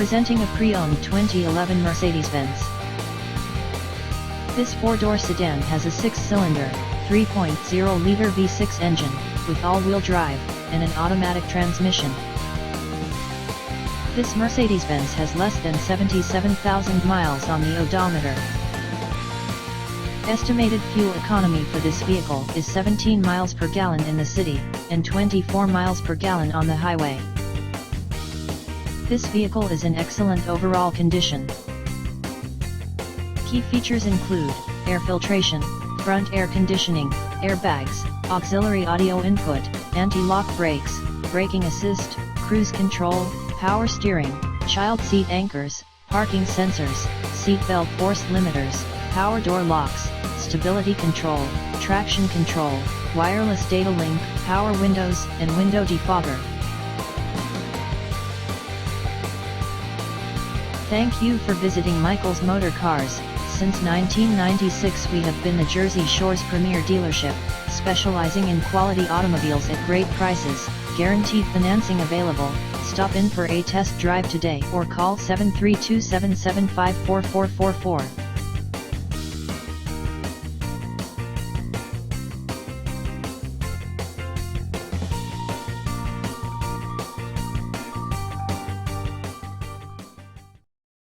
Presenting a pre-owned 2011 Mercedes-Benz. This four-door sedan has a six-cylinder, 3.0-liter V6 engine, with all-wheel drive, and an automatic transmission. This Mercedes-Benz has less than 77,000 miles on the odometer. Estimated fuel economy for this vehicle is 17 miles per gallon in the city, and 24 miles per gallon on the highway. This vehicle is in excellent overall condition. Key features include air filtration, front air conditioning, airbags, auxiliary audio input, anti-lock brakes, braking assist, cruise control, power steering, child seat anchors, parking sensors, seat belt force limiters, power door locks, stability control, traction control, wireless data link, power windows, and window defogger. Thank you for visiting Michael's Motorcars. Since 1996 we have been the Jersey Shore's premier dealership, specializing in quality automobiles at great prices, guaranteed financing available. Stop in for a test drive today or call 732-775-4444.